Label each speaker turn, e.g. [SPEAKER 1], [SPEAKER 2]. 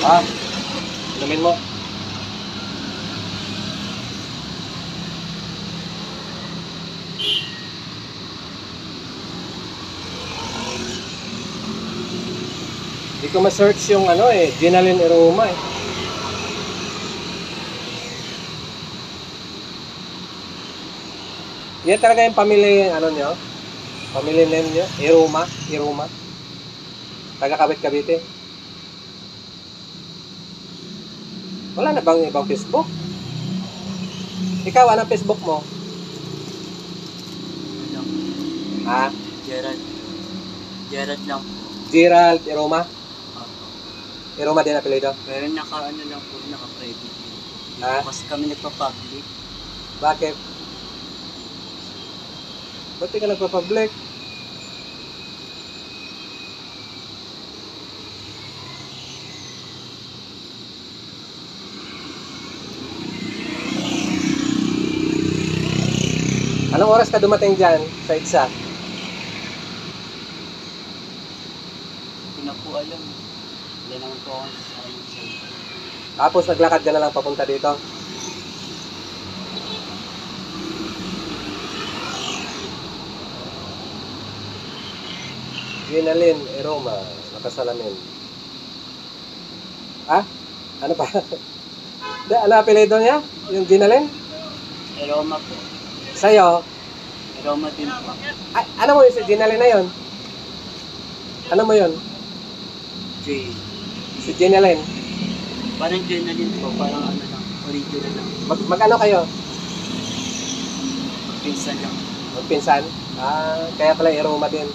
[SPEAKER 1] Ah, inumin mo. Hindi ko ma-search yung ano eh, Ginalin Aroma eh. Yan talaga yung pamilya, ano nyo? Pamilya name nyo? Aroma. Taga-Kabit-Cavite. Wala na bang ibang Facebook? Ikaw, anong Facebook mo?
[SPEAKER 2] Ano?
[SPEAKER 1] Ha?
[SPEAKER 2] Gerald lang po.
[SPEAKER 1] Gerald Aroma?
[SPEAKER 2] Opo.
[SPEAKER 1] Aroma din apelido?
[SPEAKER 2] Pero naka-ano lang po, naka-private.
[SPEAKER 1] Ha?
[SPEAKER 2] Mas kami nagpa-public.
[SPEAKER 1] Bakit? Ba't di ka nagpa-public? Anong oras ka dumating dyan sa EDSA?
[SPEAKER 2] Hindi na po alam. Wala naman po ako sa ano sa
[SPEAKER 1] Tapos naglakad ka na lang papunta dito? Ginalin Aroma, nakasalamin. Ha? Ano pa? Ano apelido niya? Yung Ginalin?
[SPEAKER 2] Aroma po.
[SPEAKER 1] Sa'yo?
[SPEAKER 2] Aroma din po.
[SPEAKER 1] Ay, ano mo yung si Ginalin na yun? Ano mo yun?
[SPEAKER 2] J.
[SPEAKER 1] Si Ginalin?
[SPEAKER 2] Parang J na din po. Parang ano lang. Original lang.
[SPEAKER 1] Mag-ano kayo?
[SPEAKER 2] Pinsan lang.
[SPEAKER 1] Magpinsan? Ah, kaya pala Aroma din.